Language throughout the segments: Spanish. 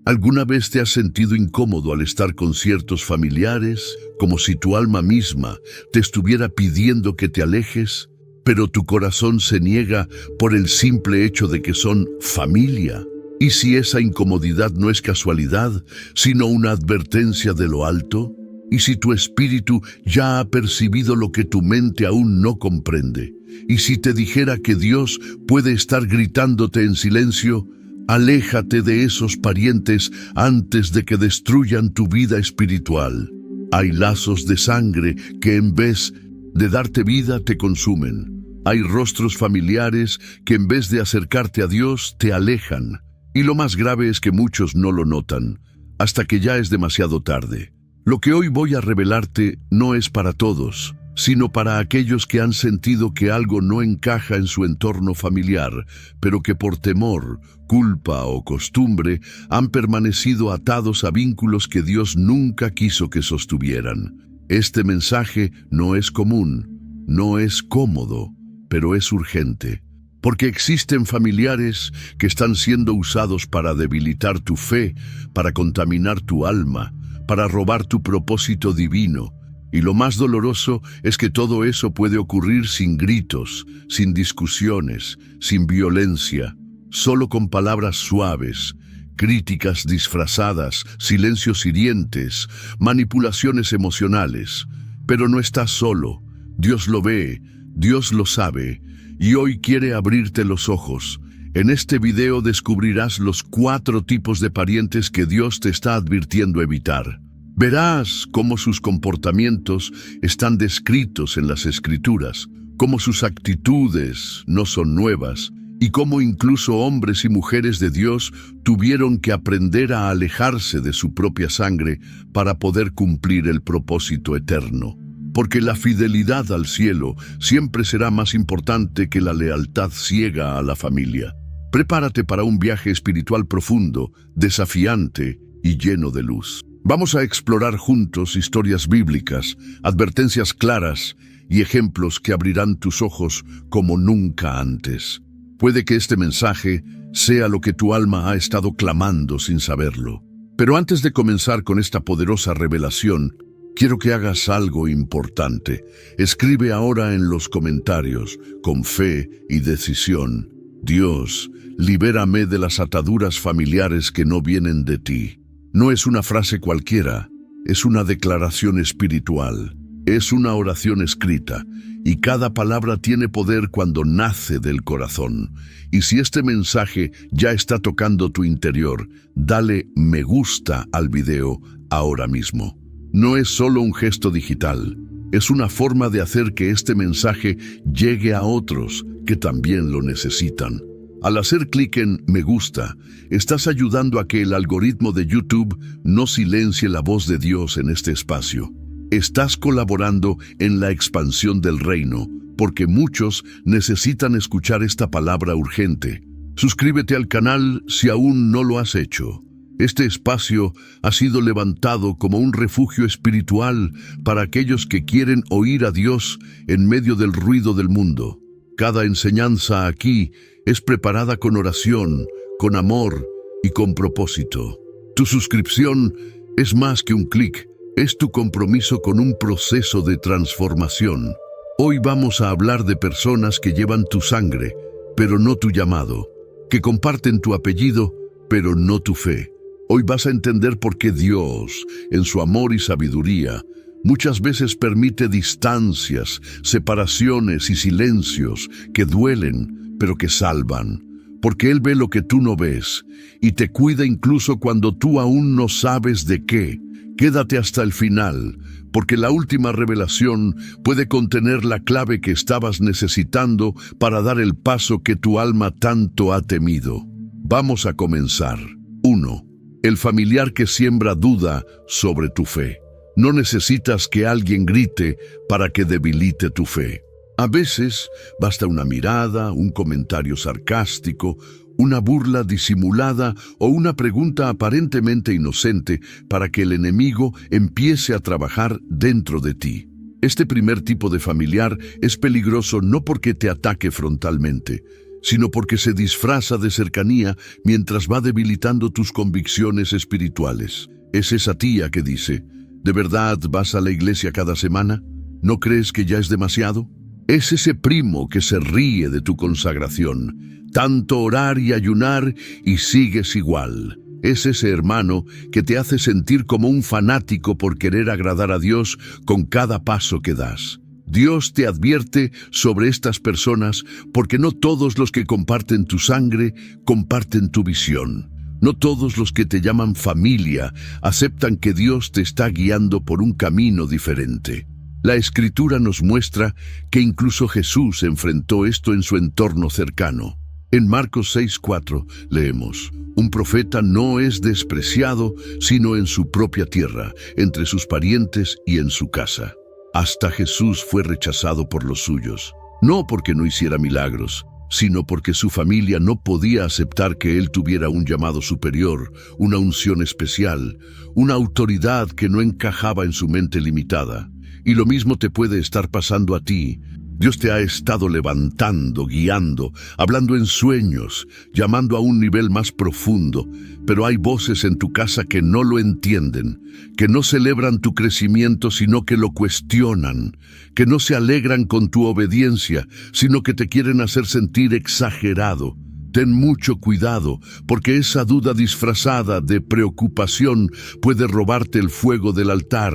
¿Alguna vez te has sentido incómodo al estar con ciertos familiares, como si tu alma misma te estuviera pidiendo que te alejes, pero tu corazón se niega por el simple hecho de que son familia? ¿Y si esa incomodidad no es casualidad, sino una advertencia de lo alto? ¿Y si tu espíritu ya ha percibido lo que tu mente aún no comprende? ¿Y si te dijera que Dios puede estar gritándote en silencio? Aléjate de esos parientes antes de que destruyan tu vida espiritual. Hay lazos de sangre que en vez de darte vida te consumen. Hay rostros familiares que en vez de acercarte a Dios te alejan. Y lo más grave es que muchos no lo notan, hasta que ya es demasiado tarde. Lo que hoy voy a revelarte no es para todos, sino para aquellos que han sentido que algo no encaja en su entorno familiar, pero que por temor, culpa o costumbre han permanecido atados a vínculos que Dios nunca quiso que sostuvieran. Este mensaje no es común, no es cómodo, pero es urgente, porque existen familiares que están siendo usados para debilitar tu fe, para contaminar tu alma, para robar tu propósito divino. Y lo más doloroso es que todo eso puede ocurrir sin gritos, sin discusiones, sin violencia, solo con palabras suaves, críticas disfrazadas, silencios hirientes, manipulaciones emocionales. Pero no estás solo. Dios lo ve, Dios lo sabe, y hoy quiere abrirte los ojos. En este video descubrirás los 4 tipos de parientes que Dios te está advirtiendo evitar. Verás cómo sus comportamientos están descritos en las Escrituras, cómo sus actitudes no son nuevas, y cómo incluso hombres y mujeres de Dios tuvieron que aprender a alejarse de su propia sangre para poder cumplir el propósito eterno. Porque la fidelidad al cielo siempre será más importante que la lealtad ciega a la familia. Prepárate para un viaje espiritual profundo, desafiante y lleno de luz. Vamos a explorar juntos historias bíblicas, advertencias claras y ejemplos que abrirán tus ojos como nunca antes. Puede que este mensaje sea lo que tu alma ha estado clamando sin saberlo. Pero antes de comenzar con esta poderosa revelación, quiero que hagas algo importante. Escribe ahora en los comentarios, con fe y decisión: Dios, libérame de las ataduras familiares que no vienen de ti. No es una frase cualquiera, es una declaración espiritual, es una oración escrita, y cada palabra tiene poder cuando nace del corazón. Y si este mensaje ya está tocando tu interior, dale me gusta al video ahora mismo. No es solo un gesto digital, es una forma de hacer que este mensaje llegue a otros que también lo necesitan. Al hacer clic en me gusta, estás ayudando a que el algoritmo de YouTube no silencie la voz de Dios en este espacio. Estás colaborando en la expansión del reino, porque muchos necesitan escuchar esta palabra urgente. Suscríbete al canal si aún no lo has hecho. Este espacio ha sido levantado como un refugio espiritual para aquellos que quieren oír a Dios en medio del ruido del mundo. Cada enseñanza aquí es preparada con oración, con amor y con propósito. Tu suscripción es más que un clic, es tu compromiso con un proceso de transformación. Hoy vamos a hablar de personas que llevan tu sangre, pero no tu llamado, que comparten tu apellido, pero no tu fe. Hoy vas a entender por qué Dios, en su amor y sabiduría, muchas veces permite distancias, separaciones y silencios que duelen, pero que salvan, porque Él ve lo que tú no ves y te cuida incluso cuando tú aún no sabes de qué. Quédate hasta el final, porque la última revelación puede contener la clave que estabas necesitando para dar el paso que tu alma tanto ha temido. Vamos a comenzar. 1. El familiar que siembra duda sobre tu fe. No necesitas que alguien grite para que debilite tu fe. A veces basta una mirada, un comentario sarcástico, una burla disimulada o una pregunta aparentemente inocente para que el enemigo empiece a trabajar dentro de ti. Este primer tipo de familiar es peligroso no porque te ataque frontalmente, sino porque se disfraza de cercanía mientras va debilitando tus convicciones espirituales. Es esa tía que dice, ¿de verdad vas a la iglesia cada semana? ¿No crees que ya es demasiado? Es ese primo que se ríe de tu consagración. Tanto orar y ayunar y sigues igual. Es ese hermano que te hace sentir como un fanático por querer agradar a Dios con cada paso que das. Dios te advierte sobre estas personas porque no todos los que comparten tu sangre comparten tu visión. No todos los que te llaman familia aceptan que Dios te está guiando por un camino diferente. La Escritura nos muestra que incluso Jesús enfrentó esto en su entorno cercano. En Marcos 6:4 leemos, un profeta no es despreciado sino en su propia tierra, entre sus parientes y en su casa. Hasta Jesús fue rechazado por los suyos, no porque no hiciera milagros, sino porque su familia no podía aceptar que él tuviera un llamado superior, una unción especial, una autoridad que no encajaba en su mente limitada. Y lo mismo te puede estar pasando a ti. Dios te ha estado levantando, guiando, hablando en sueños, llamando a un nivel más profundo, pero hay voces en tu casa que no lo entienden, que no celebran tu crecimiento sino que lo cuestionan, que no se alegran con tu obediencia, sino que te quieren hacer sentir exagerado. Ten mucho cuidado, porque esa duda disfrazada de preocupación puede robarte el fuego del altar.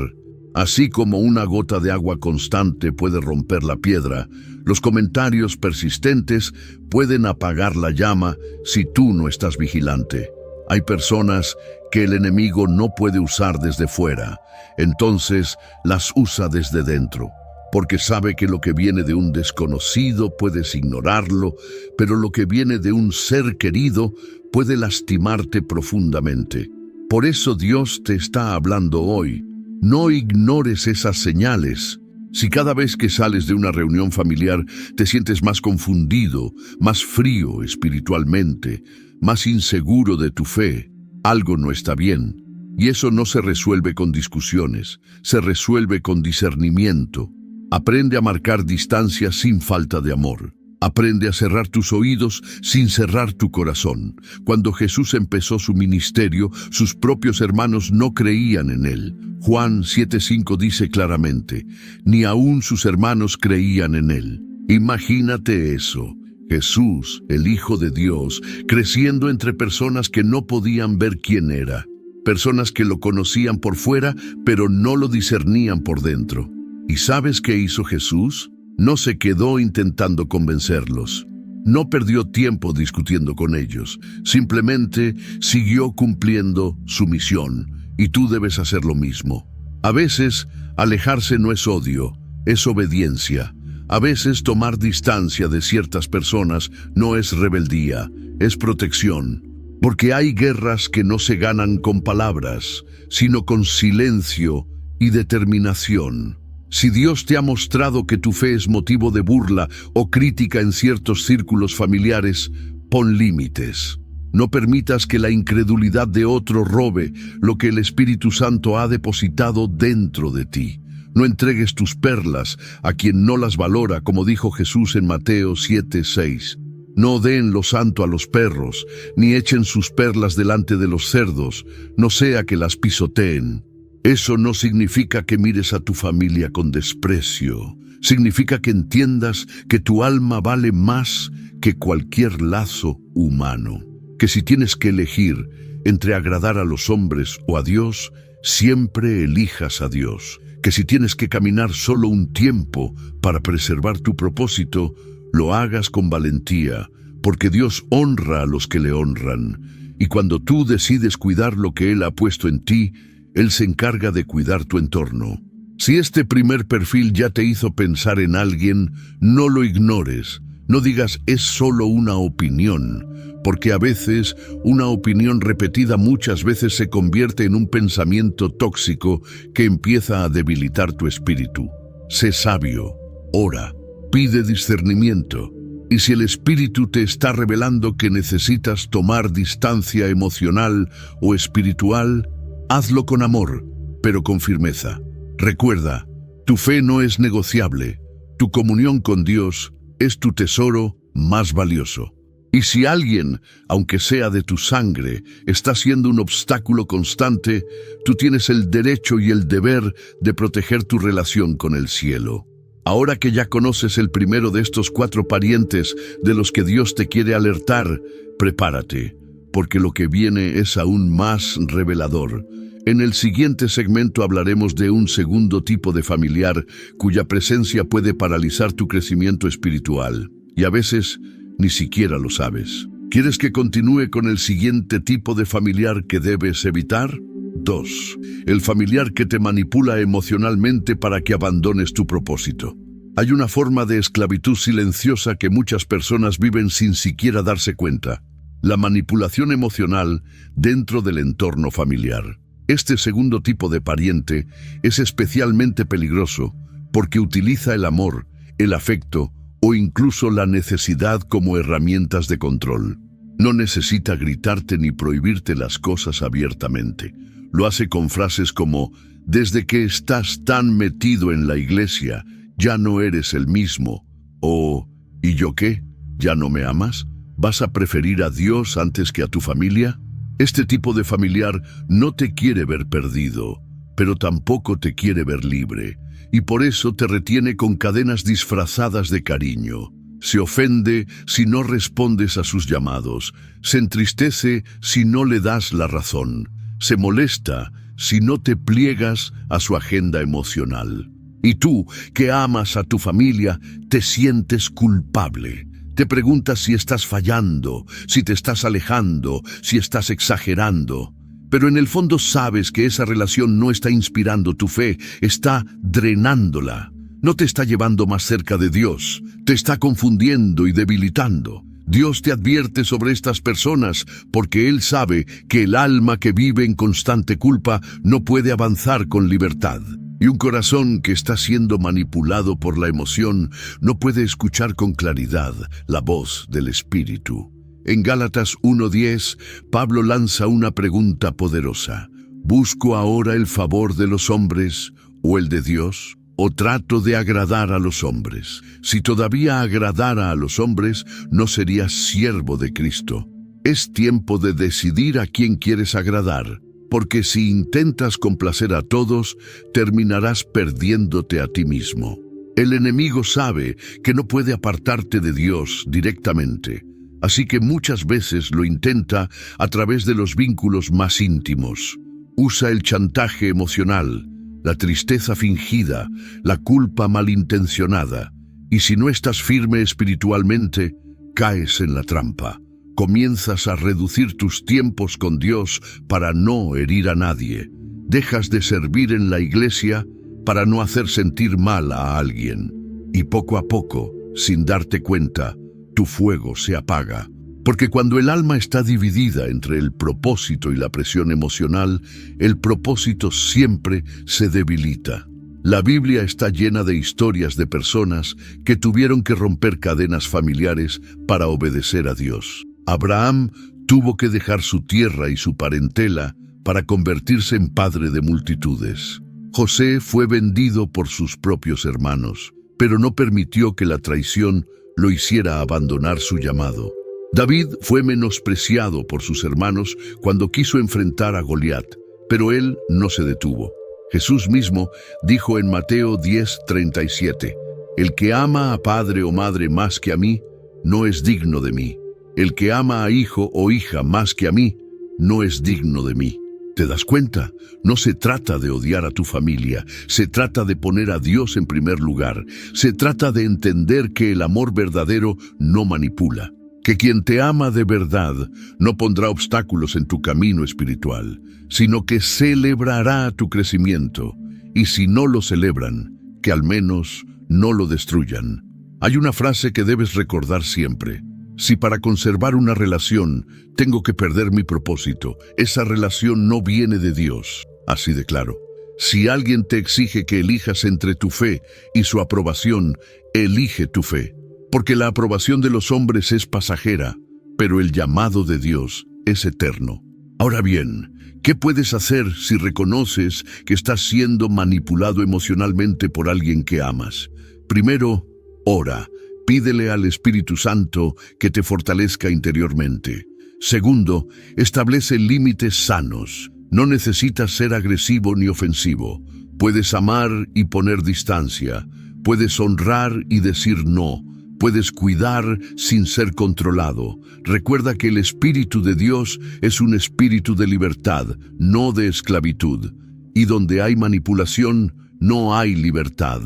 Así como una gota de agua constante puede romper la piedra, los comentarios persistentes pueden apagar la llama si tú no estás vigilante. Hay personas que el enemigo no puede usar desde fuera, entonces las usa desde dentro, porque sabe que lo que viene de un desconocido puedes ignorarlo, pero lo que viene de un ser querido puede lastimarte profundamente. Por eso Dios te está hablando hoy. No ignores esas señales. Si cada vez que sales de una reunión familiar te sientes más confundido, más frío espiritualmente, más inseguro de tu fe, algo no está bien. Y eso no se resuelve con discusiones, se resuelve con discernimiento. Aprende a marcar distancia sin falta de amor. Aprende a cerrar tus oídos sin cerrar tu corazón. Cuando Jesús empezó su ministerio, sus propios hermanos no creían en él. Juan 7:5 dice claramente, ni aún sus hermanos creían en él. Imagínate eso. Jesús, el Hijo de Dios, creciendo entre personas que no podían ver quién era. Personas que lo conocían por fuera, pero no lo discernían por dentro. ¿Y sabes qué hizo Jesús? No se quedó intentando convencerlos. No perdió tiempo discutiendo con ellos. Simplemente siguió cumpliendo su misión. Y tú debes hacer lo mismo. A veces, alejarse no es odio, es obediencia. A veces, tomar distancia de ciertas personas no es rebeldía, es protección. Porque hay guerras que no se ganan con palabras, sino con silencio y determinación. Si Dios te ha mostrado que tu fe es motivo de burla o crítica en ciertos círculos familiares, pon límites. No permitas que la incredulidad de otro robe lo que el Espíritu Santo ha depositado dentro de ti. No entregues tus perlas a quien no las valora, como dijo Jesús en Mateo 7:6. No den lo santo a los perros, ni echen sus perlas delante de los cerdos, no sea que las pisoteen. Eso no significa que mires a tu familia con desprecio. Significa que entiendas que tu alma vale más que cualquier lazo humano. Que si tienes que elegir entre agradar a los hombres o a Dios, siempre elijas a Dios. Que si tienes que caminar solo un tiempo para preservar tu propósito, lo hagas con valentía, porque Dios honra a los que le honran. Y cuando tú decides cuidar lo que Él ha puesto en ti, Él se encarga de cuidar tu entorno. Si este primer perfil ya te hizo pensar en alguien, no lo ignores. No digas es solo una opinión, porque a veces una opinión repetida muchas veces se convierte en un pensamiento tóxico que empieza a debilitar tu espíritu. Sé sabio, ora, pide discernimiento. Y si el Espíritu te está revelando que necesitas tomar distancia emocional o espiritual, hazlo con amor, pero con firmeza. Recuerda, tu fe no es negociable. Tu comunión con Dios es tu tesoro más valioso. Y si alguien, aunque sea de tu sangre, está siendo un obstáculo constante, tú tienes el derecho y el deber de proteger tu relación con el cielo. Ahora que ya conoces el primero de estos 4 parientes de los que Dios te quiere alertar, prepárate, porque lo que viene es aún más revelador. En el siguiente segmento hablaremos de un segundo tipo de familiar cuya presencia puede paralizar tu crecimiento espiritual, y a veces ni siquiera lo sabes. ¿Quieres que continúe con el siguiente tipo de familiar que debes evitar? 2. El familiar que te manipula emocionalmente para que abandones tu propósito. Hay una forma de esclavitud silenciosa que muchas personas viven sin siquiera darse cuenta: la manipulación emocional dentro del entorno familiar. Este segundo tipo de pariente es especialmente peligroso porque utiliza el amor, el afecto o incluso la necesidad como herramientas de control. No necesita gritarte ni prohibirte las cosas abiertamente. Lo hace con frases como: desde que estás tan metido en la iglesia, ya no eres el mismo. O, ¿y yo qué? ¿Ya no me amas? ¿Vas a preferir a Dios antes que a tu familia? Este tipo de familiar no te quiere ver perdido, pero tampoco te quiere ver libre, y por eso te retiene con cadenas disfrazadas de cariño. Se ofende si no respondes a sus llamados, se entristece si no le das la razón, se molesta si no te pliegas a su agenda emocional. Y tú, que amas a tu familia, te sientes culpable. Te preguntas si estás fallando, si te estás alejando, si estás exagerando. Pero en el fondo sabes que esa relación no está inspirando tu fe, está drenándola. No te está llevando más cerca de Dios, te está confundiendo y debilitando. Dios te advierte sobre estas personas porque Él sabe que el alma que vive en constante culpa no puede avanzar con libertad. Y un corazón que está siendo manipulado por la emoción no puede escuchar con claridad la voz del Espíritu. En Gálatas 1:10, Pablo lanza una pregunta poderosa: ¿busco ahora el favor de los hombres o el de Dios? ¿O trato de agradar a los hombres? Si todavía agradara a los hombres, no serías siervo de Cristo. Es tiempo de decidir a quién quieres agradar, porque si intentas complacer a todos, terminarás perdiéndote a ti mismo. El enemigo sabe que no puede apartarte de Dios directamente, así que muchas veces lo intenta a través de los vínculos más íntimos. Usa el chantaje emocional, la tristeza fingida, la culpa malintencionada, y si no estás firme espiritualmente, caes en la trampa. Comienzas a reducir tus tiempos con Dios para no herir a nadie. Dejas de servir en la iglesia para no hacer sentir mal a alguien. Y poco a poco, sin darte cuenta, tu fuego se apaga. Porque cuando el alma está dividida entre el propósito y la presión emocional, el propósito siempre se debilita. La Biblia está llena de historias de personas que tuvieron que romper cadenas familiares para obedecer a Dios. Abraham tuvo que dejar su tierra y su parentela para convertirse en padre de multitudes. José fue vendido por sus propios hermanos, pero no permitió que la traición lo hiciera abandonar su llamado. David fue menospreciado por sus hermanos cuando quiso enfrentar a Goliat, pero él no se detuvo. Jesús mismo dijo en Mateo 10:37, «El que ama a padre o madre más que a mí, no es digno de mí. El que ama a hijo o hija más que a mí, no es digno de mí». ¿Te das cuenta? No se trata de odiar a tu familia, se trata de poner a Dios en primer lugar. Se trata de entender que el amor verdadero no manipula, que quien te ama de verdad no pondrá obstáculos en tu camino espiritual, sino que celebrará tu crecimiento, y si no lo celebran, que al menos no lo destruyan. Hay una frase que debes recordar siempre: si para conservar una relación tengo que perder mi propósito, esa relación no viene de Dios. Así de claro. Si alguien te exige que elijas entre tu fe y su aprobación, elige tu fe. Porque la aprobación de los hombres es pasajera, pero el llamado de Dios es eterno. Ahora bien, ¿qué puedes hacer si reconoces que estás siendo manipulado emocionalmente por alguien que amas? Primero, ora. Pídele al Espíritu Santo que te fortalezca interiormente. Segundo, establece límites sanos. No necesitas ser agresivo ni ofensivo. Puedes amar y poner distancia. Puedes honrar y decir no. Puedes cuidar sin ser controlado. Recuerda que el Espíritu de Dios es un espíritu de libertad, no de esclavitud. Y donde hay manipulación, no hay libertad.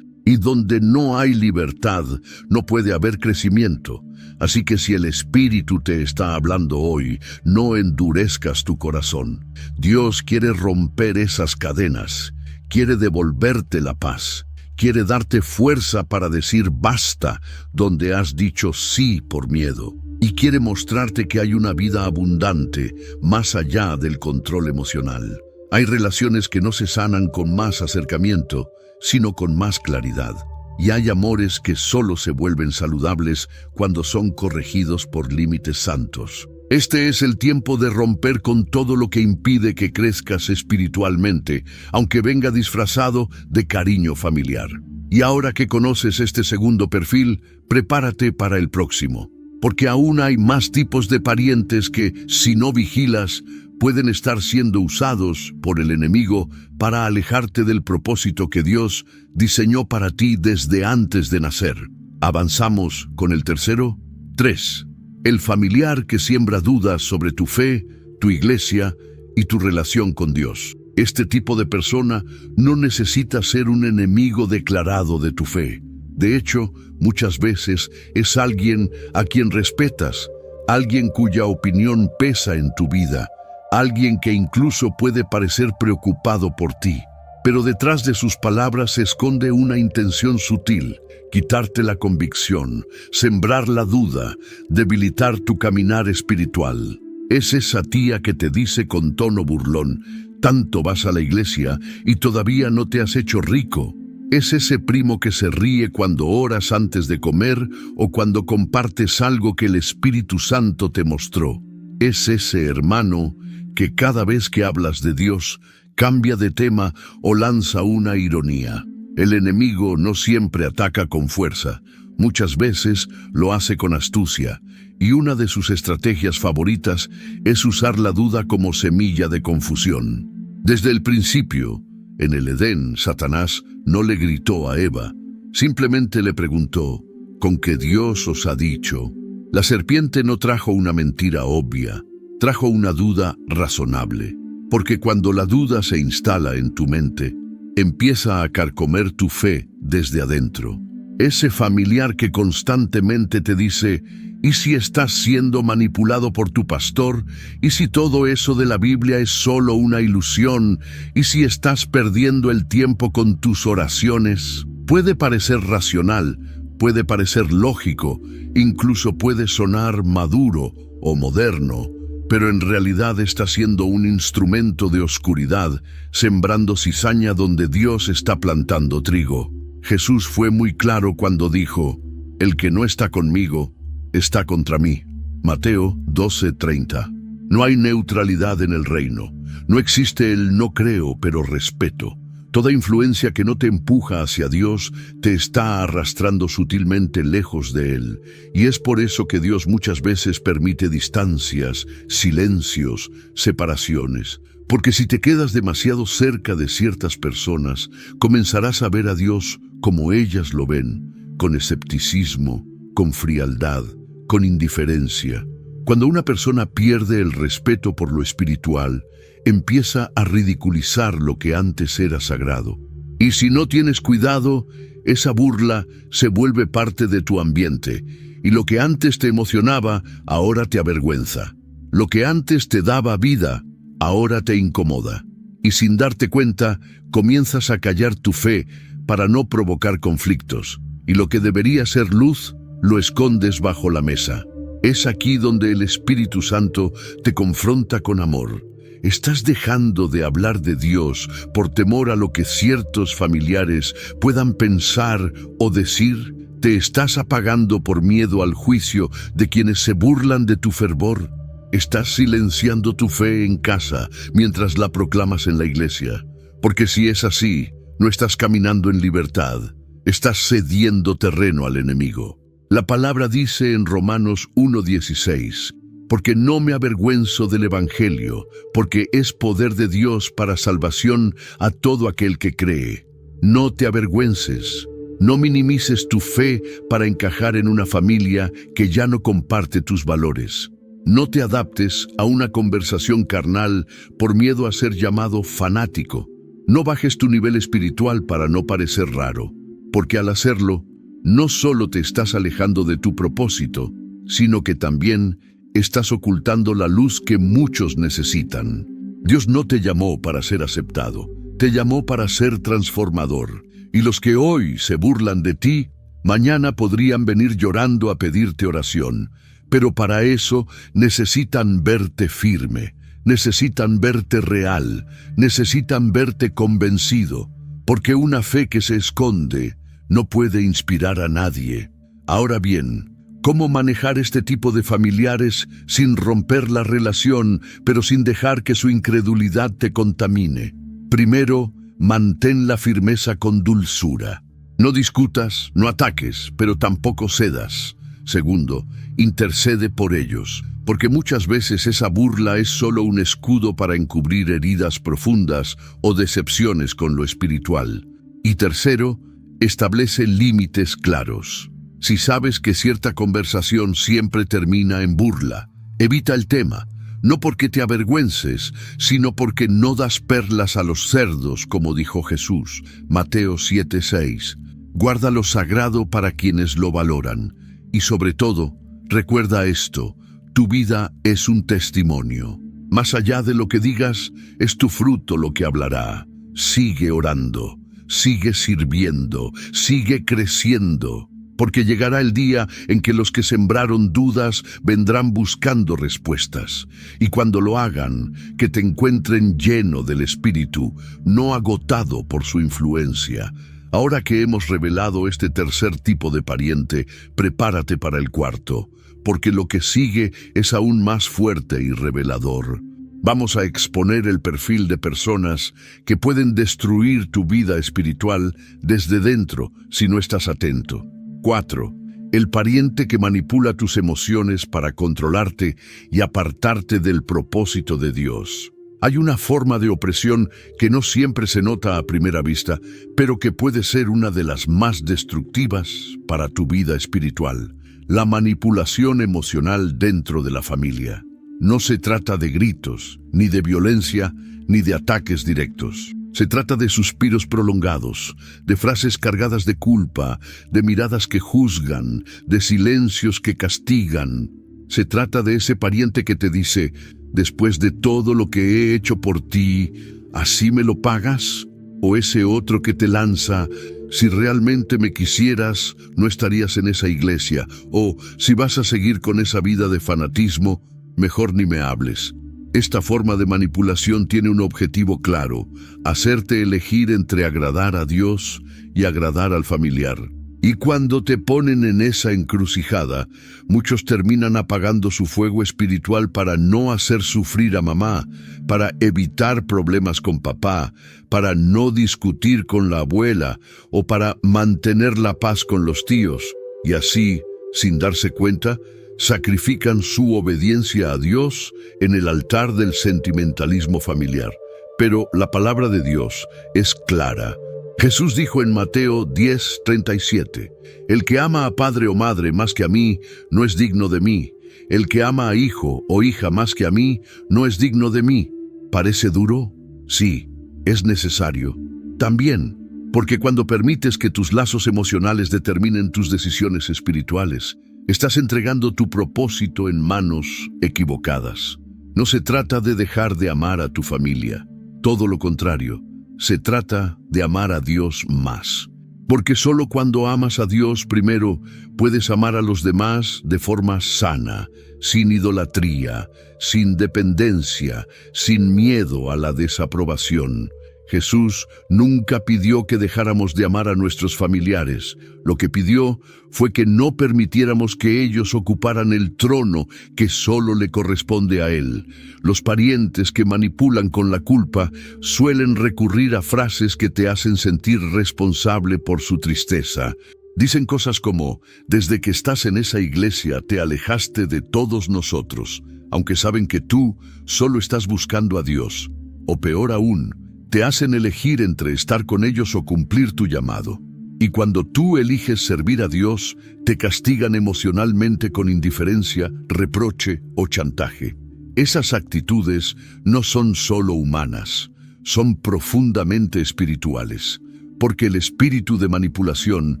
Y donde no hay libertad, no puede haber crecimiento. Así que si el Espíritu te está hablando hoy, no endurezcas tu corazón. Dios quiere romper esas cadenas, quiere devolverte la paz, quiere darte fuerza para decir basta donde has dicho sí por miedo. Y quiere mostrarte que hay una vida abundante más allá del control emocional. Hay relaciones que no se sanan con más acercamiento, sino con más claridad. Y hay amores que solo se vuelven saludables cuando son corregidos por límites santos. Este es el tiempo de romper con todo lo que impide que crezcas espiritualmente, aunque venga disfrazado de cariño familiar. Y ahora que conoces este segundo perfil, prepárate para el próximo. Porque aún hay más tipos de parientes que, si no vigilas, pueden estar siendo usados por el enemigo para alejarte del propósito que Dios diseñó para ti desde antes de nacer. ¿Avanzamos con el tercero? 3. El familiar que siembra dudas sobre tu fe, tu iglesia y tu relación con Dios. Este tipo de persona no necesita ser un enemigo declarado de tu fe. De hecho, muchas veces es alguien a quien respetas, alguien cuya opinión pesa en tu vida, alguien que incluso puede parecer preocupado por ti. Pero detrás de sus palabras se esconde una intención sutil: quitarte la convicción, sembrar la duda, debilitar tu caminar espiritual. Es esa tía que te dice con tono burlón: tanto vas a la iglesia y todavía no te has hecho rico. Es ese primo que se ríe cuando oras antes de comer o cuando compartes algo que el Espíritu Santo te mostró. Es ese hermano que cada vez que hablas de Dios cambia de tema o lanza una ironía. El enemigo no siempre ataca con fuerza, muchas veces lo hace con astucia, y una de sus estrategias favoritas es usar la duda como semilla de confusión. Desde el principio, en el Edén, Satanás no le gritó a Eva, simplemente le preguntó: ¿con qué Dios os ha dicho? La serpiente no trajo una mentira obvia, trajo una duda razonable, porque cuando la duda se instala en tu mente, empieza a carcomer tu fe desde adentro. Ese familiar que constantemente te dice: ¿y si estás siendo manipulado por tu pastor? ¿Y si todo eso de la Biblia es solo una ilusión? ¿Y si estás perdiendo el tiempo con tus oraciones? Puede parecer racional, puede parecer lógico, incluso puede sonar maduro o moderno, pero en realidad está siendo un instrumento de oscuridad, sembrando cizaña donde Dios está plantando trigo. Jesús fue muy claro cuando dijo: el que no está conmigo, está contra mí. Mateo 12:30. No hay neutralidad en el reino. No existe el no creo, pero respeto. Toda influencia que no te empuja hacia Dios te está arrastrando sutilmente lejos de Él. Y es por eso que Dios muchas veces permite distancias, silencios, separaciones. Porque si te quedas demasiado cerca de ciertas personas, comenzarás a ver a Dios como ellas lo ven, con escepticismo, con frialdad, con indiferencia. Cuando una persona pierde el respeto por lo espiritual, empieza a ridiculizar lo que antes era sagrado. Y si no tienes cuidado, esa burla se vuelve parte de tu ambiente, y lo que antes te emocionaba, ahora te avergüenza. Lo que antes te daba vida, ahora te incomoda. Y sin darte cuenta, comienzas a callar tu fe para no provocar conflictos. Y lo que debería ser luz, lo escondes bajo la mesa. Es aquí donde el Espíritu Santo te confronta con amor. ¿Estás dejando de hablar de Dios por temor a lo que ciertos familiares puedan pensar o decir? ¿Te estás apagando por miedo al juicio de quienes se burlan de tu fervor? ¿Estás silenciando tu fe en casa mientras la proclamas en la iglesia? Porque si es así, no estás caminando en libertad, estás cediendo terreno al enemigo. La palabra dice en Romanos 1:16, porque no me avergüenzo del Evangelio, porque es poder de Dios para salvación a todo aquel que cree. No te avergüences, no minimices tu fe para encajar en una familia que ya no comparte tus valores. No te adaptes a una conversación carnal por miedo a ser llamado fanático. No bajes tu nivel espiritual para no parecer raro, porque al hacerlo, no solo te estás alejando de tu propósito, sino que también estás ocultando la luz que muchos necesitan. Dios no te llamó para ser aceptado, te llamó para ser transformador. Y los que hoy se burlan de ti, mañana podrían venir llorando a pedirte oración. Pero para eso necesitan verte firme, necesitan verte real, necesitan verte convencido, porque una fe que se esconde no puede inspirar a nadie. Ahora bien, ¿cómo manejar este tipo de familiares sin romper la relación, pero sin dejar que su incredulidad te contamine? Primero, mantén la firmeza con dulzura. No discutas, no ataques, pero tampoco cedas. Segundo, intercede por ellos, porque muchas veces esa burla es solo un escudo para encubrir heridas profundas o decepciones con lo espiritual. Y tercero, establece límites claros. Si sabes que cierta conversación siempre termina en burla, evita el tema, no porque te avergüences, sino porque no das perlas a los cerdos, como dijo Jesús, Mateo 7:6. Guarda lo sagrado para quienes lo valoran. Y sobre todo, recuerda esto, tu vida es un testimonio. Más allá de lo que digas, es tu fruto lo que hablará. Sigue orando, sigue sirviendo, sigue creciendo, porque llegará el día en que los que sembraron dudas vendrán buscando respuestas. Y cuando lo hagan, que te encuentren lleno del Espíritu, no agotado por su influencia. Ahora que hemos revelado este tercer tipo de pariente, prepárate para el cuarto, porque lo que sigue es aún más fuerte y revelador. Vamos a exponer el perfil de personas que pueden destruir tu vida espiritual desde dentro si no estás atento. 4. El pariente que manipula tus emociones para controlarte y apartarte del propósito de Dios. Hay una forma de opresión que no siempre se nota a primera vista, pero que puede ser una de las más destructivas para tu vida espiritual. La manipulación emocional dentro de la familia. No se trata de gritos, ni de violencia, ni de ataques directos. Se trata de suspiros prolongados, de frases cargadas de culpa, de miradas que juzgan, de silencios que castigan. Se trata de ese pariente que te dice: después de todo lo que he hecho por ti, ¿así me lo pagas? O ese otro que te lanza: si realmente me quisieras, no estarías en esa iglesia. O si vas a seguir con esa vida de fanatismo, mejor ni me hables. Esta forma de manipulación tiene un objetivo claro: hacerte elegir entre agradar a Dios y agradar al familiar. Y cuando te ponen en esa encrucijada, muchos terminan apagando su fuego espiritual para no hacer sufrir a mamá, para evitar problemas con papá, para no discutir con la abuela o para mantener la paz con los tíos. Y así, sin darse cuenta, sacrifican su obediencia a Dios en el altar del sentimentalismo familiar. Pero la palabra de Dios es clara. Jesús dijo en Mateo 10:37, el que ama a padre o madre más que a mí, no es digno de mí. El que ama a hijo o hija más que a mí, no es digno de mí. ¿Parece duro? Sí, es necesario. También, porque cuando permites que tus lazos emocionales determinen tus decisiones espirituales, estás entregando tu propósito en manos equivocadas. No se trata de dejar de amar a tu familia, todo lo contrario. Se trata de amar a Dios más. Porque solo cuando amas a Dios primero, puedes amar a los demás de forma sana, sin idolatría, sin dependencia, sin miedo a la desaprobación. Jesús nunca pidió que dejáramos de amar a nuestros familiares. Lo que pidió fue que no permitiéramos que ellos ocuparan el trono que solo le corresponde a Él. Los parientes que manipulan con la culpa suelen recurrir a frases que te hacen sentir responsable por su tristeza. Dicen cosas como, desde que estás en esa iglesia te alejaste de todos nosotros, aunque saben que tú solo estás buscando a Dios. O peor aún, te hacen elegir entre estar con ellos o cumplir tu llamado. Y cuando tú eliges servir a Dios, te castigan emocionalmente con indiferencia, reproche o chantaje. Esas actitudes no son solo humanas, son profundamente espirituales, porque el espíritu de manipulación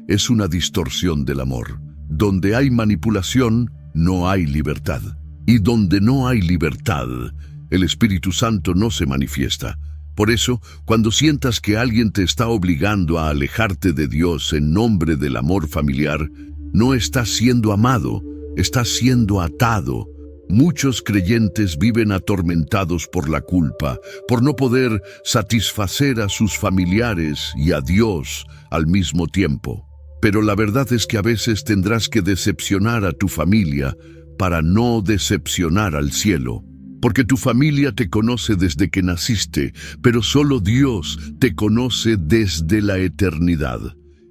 es una distorsión del amor. Donde hay manipulación, no hay libertad. Y donde no hay libertad, el Espíritu Santo no se manifiesta. Por eso, cuando sientas que alguien te está obligando a alejarte de Dios en nombre del amor familiar, no estás siendo amado, estás siendo atado. Muchos creyentes viven atormentados por la culpa, por no poder satisfacer a sus familiares y a Dios al mismo tiempo. Pero la verdad es que a veces tendrás que decepcionar a tu familia para no decepcionar al cielo. Porque tu familia te conoce desde que naciste, pero solo Dios te conoce desde la eternidad.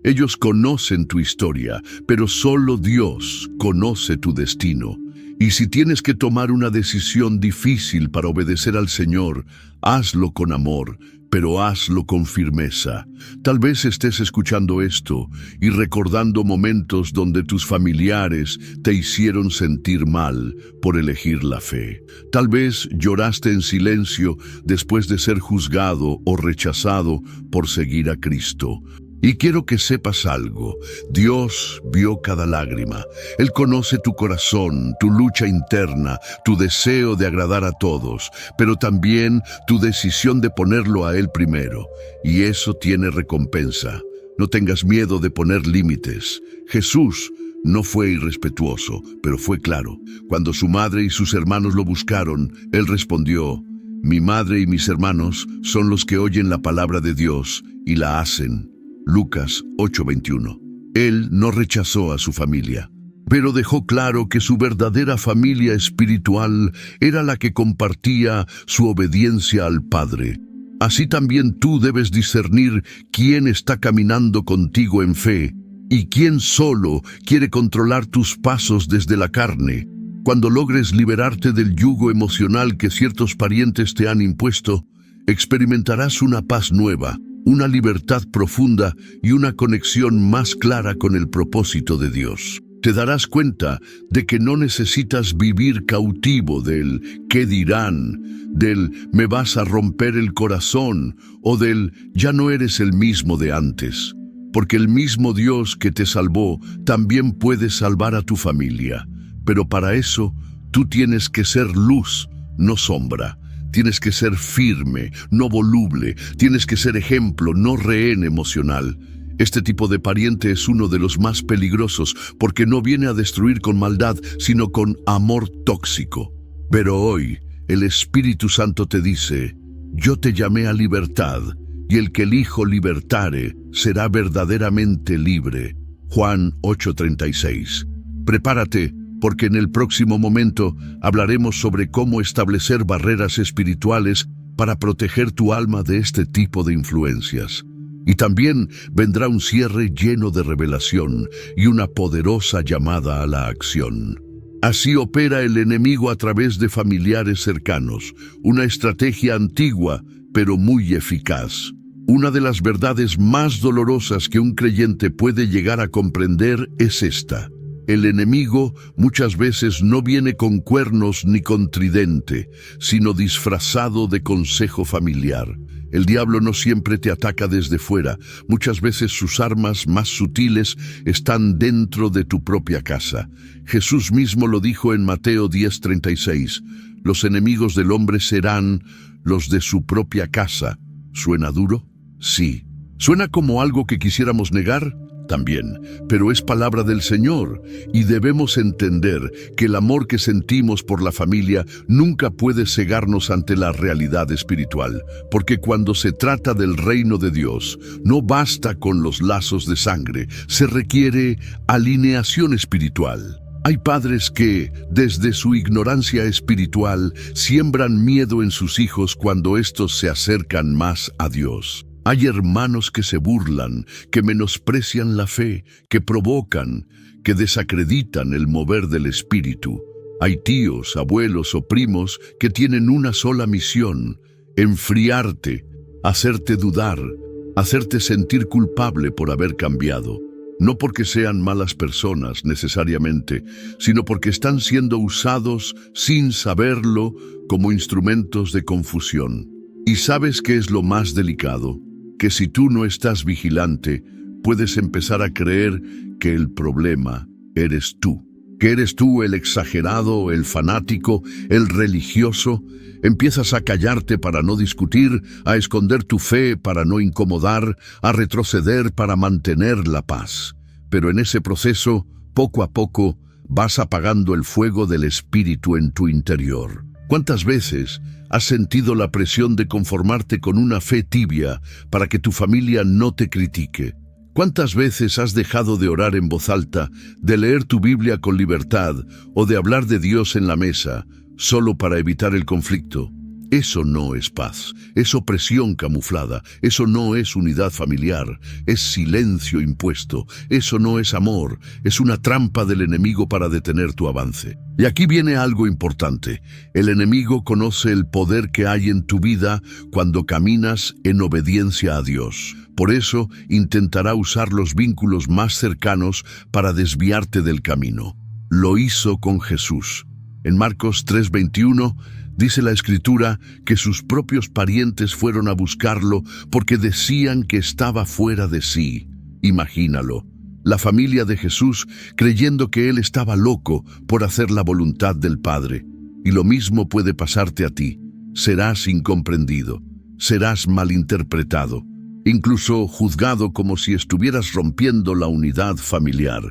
Ellos conocen tu historia, pero solo Dios conoce tu destino. Y si tienes que tomar una decisión difícil para obedecer al Señor, hazlo con amor, pero hazlo con firmeza. Tal vez estés escuchando esto y recordando momentos donde tus familiares te hicieron sentir mal por elegir la fe. Tal vez lloraste en silencio después de ser juzgado o rechazado por seguir a Cristo. Y quiero que sepas algo, Dios vio cada lágrima. Él conoce tu corazón, tu lucha interna, tu deseo de agradar a todos, pero también tu decisión de ponerlo a Él primero. Y eso tiene recompensa. No tengas miedo de poner límites. Jesús no fue irrespetuoso, pero fue claro. Cuando su madre y sus hermanos lo buscaron, Él respondió: mi madre y mis hermanos son los que oyen la palabra de Dios y la hacen. Lucas 8:21. Él no rechazó a su familia, pero dejó claro que su verdadera familia espiritual era la que compartía su obediencia al Padre. Así también tú debes discernir quién está caminando contigo en fe y quién solo quiere controlar tus pasos desde la carne. Cuando logres liberarte del yugo emocional que ciertos parientes te han impuesto, experimentarás una paz nueva, una libertad profunda y una conexión más clara con el propósito de Dios. Te darás cuenta de que no necesitas vivir cautivo del ¿qué dirán?, del ¿me vas a romper el corazón?, o del ya no eres el mismo de antes. Porque el mismo Dios que te salvó también puede salvar a tu familia. Pero para eso, tú tienes que ser luz, no sombra. Tienes que ser firme, no voluble. Tienes que ser ejemplo, no rehén emocional. Este tipo de pariente es uno de los más peligrosos porque no viene a destruir con maldad, sino con amor tóxico. Pero hoy, el Espíritu Santo te dice: yo te llamé a libertad, y el que el Hijo libertare será verdaderamente libre. Juan 8:36. Prepárate, porque en el próximo momento hablaremos sobre cómo establecer barreras espirituales para proteger tu alma de este tipo de influencias. Y también vendrá un cierre lleno de revelación y una poderosa llamada a la acción. Así opera el enemigo a través de familiares cercanos, una estrategia antigua pero muy eficaz. Una de las verdades más dolorosas que un creyente puede llegar a comprender es esta: el enemigo muchas veces no viene con cuernos ni con tridente, sino disfrazado de consejo familiar. El diablo no siempre te ataca desde fuera. Muchas veces sus armas más sutiles están dentro de tu propia casa. Jesús mismo lo dijo en Mateo 10:36. Los enemigos del hombre serán los de su propia casa. ¿Suena duro? Sí. ¿Suena como algo que quisiéramos negar? También, pero es palabra del Señor y debemos entender que el amor que sentimos por la familia nunca puede cegarnos ante la realidad espiritual, porque cuando se trata del reino de Dios, no basta con los lazos de sangre, se requiere alineación espiritual. Hay padres que, desde su ignorancia espiritual, siembran miedo en sus hijos cuando estos se acercan más a Dios. Hay hermanos que se burlan, que menosprecian la fe, que provocan, que desacreditan el mover del Espíritu. Hay tíos, abuelos o primos que tienen una sola misión: enfriarte, hacerte dudar, hacerte sentir culpable por haber cambiado. No porque sean malas personas necesariamente, sino porque están siendo usados sin saberlo como instrumentos de confusión. ¿Y sabes qué es lo más delicado? Que si tú no estás vigilante, puedes empezar a creer que el problema eres tú. Que eres tú el exagerado, el fanático, el religioso. Empiezas a callarte para no discutir, a esconder tu fe para no incomodar, a retroceder para mantener la paz. Pero en ese proceso, poco a poco, vas apagando el fuego del Espíritu en tu interior. ¿Cuántas veces has sentido la presión de conformarte con una fe tibia para que tu familia no te critique? ¿Cuántas veces has dejado de orar en voz alta, de leer tu Biblia con libertad o de hablar de Dios en la mesa, solo para evitar el conflicto? Eso no es paz, es opresión camuflada, eso no es unidad familiar, es silencio impuesto, eso no es amor, es una trampa del enemigo para detener tu avance. Y aquí viene algo importante: el enemigo conoce el poder que hay en tu vida cuando caminas en obediencia a Dios. Por eso intentará usar los vínculos más cercanos para desviarte del camino. Lo hizo con Jesús. En Marcos 3:21 dice la Escritura que sus propios parientes fueron a buscarlo porque decían que estaba fuera de sí. Imagínalo, la familia de Jesús creyendo que él estaba loco por hacer la voluntad del Padre. Y lo mismo puede pasarte a ti. Serás incomprendido, serás malinterpretado, incluso juzgado como si estuvieras rompiendo la unidad familiar.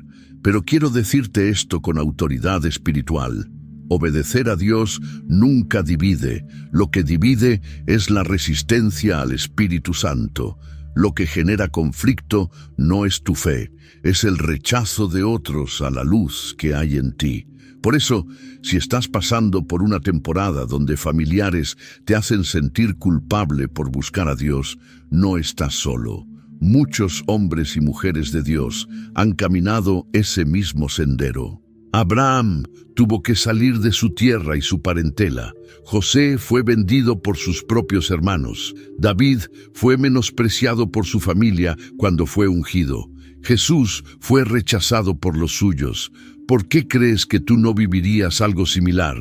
Pero quiero decirte esto con autoridad espiritual: obedecer a Dios nunca divide. Lo que divide es la resistencia al Espíritu Santo. Lo que genera conflicto no es tu fe, es el rechazo de otros a la luz que hay en ti. Por eso, si estás pasando por una temporada donde familiares te hacen sentir culpable por buscar a Dios, no estás solo. Muchos hombres y mujeres de Dios han caminado ese mismo sendero. Abraham tuvo que salir de su tierra y su parentela. José fue vendido por sus propios hermanos. David fue menospreciado por su familia cuando fue ungido. Jesús fue rechazado por los suyos. ¿Por qué crees que tú no vivirías algo similar?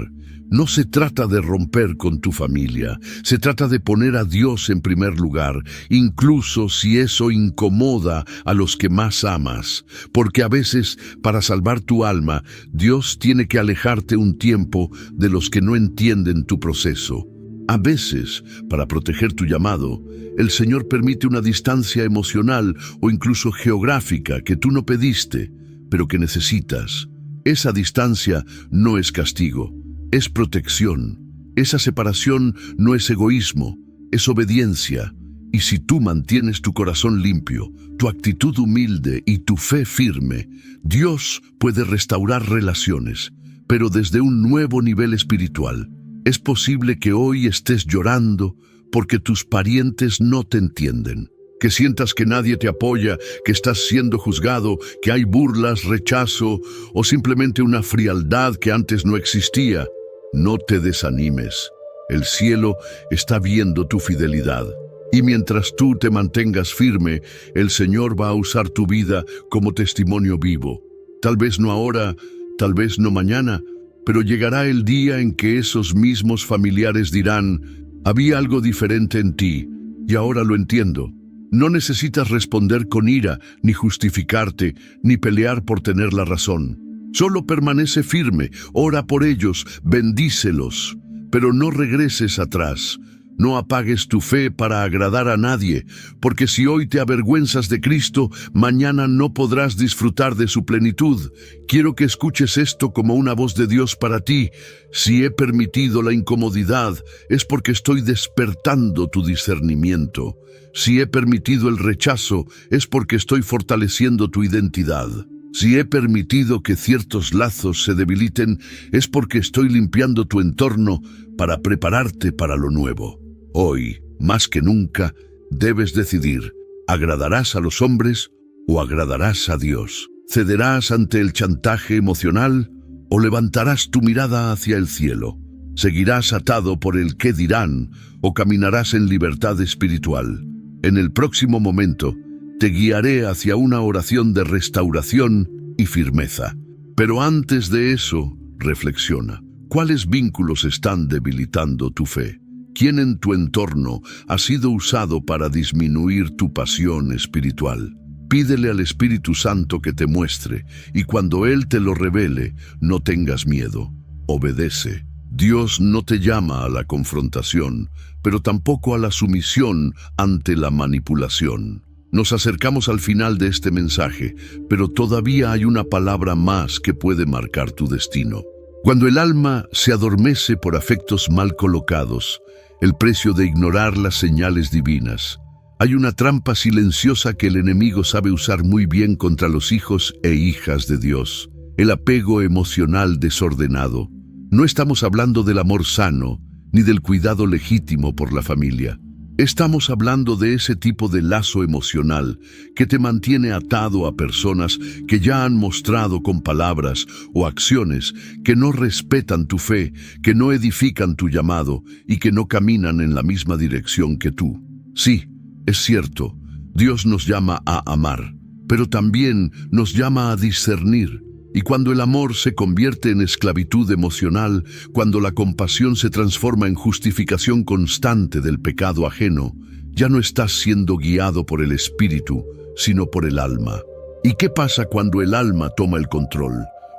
No se trata de romper con tu familia, se trata de poner a Dios en primer lugar, incluso si eso incomoda a los que más amas, porque a veces, para salvar tu alma, Dios tiene que alejarte un tiempo de los que no entienden tu proceso. A veces, para proteger tu llamado, el Señor permite una distancia emocional o incluso geográfica que tú no pediste, pero que necesitas. Esa distancia no es castigo, es protección. Esa separación no es egoísmo, es obediencia. Y si tú mantienes tu corazón limpio, tu actitud humilde y tu fe firme, Dios puede restaurar relaciones, pero desde un nuevo nivel espiritual. Es posible que hoy estés llorando porque tus parientes no te entienden, que sientas que nadie te apoya, que estás siendo juzgado, que hay burlas, rechazo o simplemente una frialdad que antes no existía. No te desanimes. El cielo está viendo tu fidelidad. Y mientras tú te mantengas firme, el Señor va a usar tu vida como testimonio vivo. Tal vez no ahora, tal vez no mañana, pero llegará el día en que esos mismos familiares dirán: había algo diferente en ti, y ahora lo entiendo. No necesitas responder con ira, ni justificarte, ni pelear por tener la razón. Solo permanece firme, ora por ellos, bendícelos, pero no regreses atrás. No apagues tu fe para agradar a nadie, porque si hoy te avergüenzas de Cristo, mañana no podrás disfrutar de su plenitud. Quiero que escuches esto como una voz de Dios para ti. Si he permitido la incomodidad, es porque estoy despertando tu discernimiento. Si he permitido el rechazo, es porque estoy fortaleciendo tu identidad. Si he permitido que ciertos lazos se debiliten, es porque estoy limpiando tu entorno para prepararte para lo nuevo. Hoy, más que nunca, Debes decidir, ¿agradarás a los hombres o agradarás a Dios? ¿Cederás ante el chantaje emocional o levantarás tu mirada hacia el cielo? ¿Seguirás atado por el qué dirán o caminarás en libertad espiritual? En el próximo momento, te guiaré hacia una oración de restauración y firmeza. Pero antes de eso, reflexiona. ¿Cuáles vínculos están debilitando tu fe? ¿Quién en tu entorno ha sido usado para disminuir tu pasión espiritual? Pídele al Espíritu Santo que te muestre, y cuando Él te lo revele, no tengas miedo. Obedece. Dios no te llama a la confrontación, pero tampoco a la sumisión ante la manipulación. Nos acercamos al final de este mensaje, pero todavía hay una palabra más que puede marcar tu destino. Cuando el alma se adormece por afectos mal colocados, el precio de ignorar las señales divinas, hay una trampa silenciosa que el enemigo sabe usar muy bien contra los hijos e hijas de Dios: el apego emocional desordenado. No estamos hablando del amor sano, ni del cuidado legítimo por la familia. Estamos hablando de ese tipo de lazo emocional que te mantiene atado a personas que ya han mostrado con palabras o acciones que no respetan tu fe, que no edifican tu llamado y que no caminan en la misma dirección que tú. Sí, es cierto, Dios nos llama a amar, pero también nos llama a discernir. Y cuando el amor se convierte en esclavitud emocional, cuando la compasión se transforma en justificación constante del pecado ajeno, ya no estás siendo guiado por el espíritu, sino por el alma. ¿Y qué pasa cuando el alma toma el control?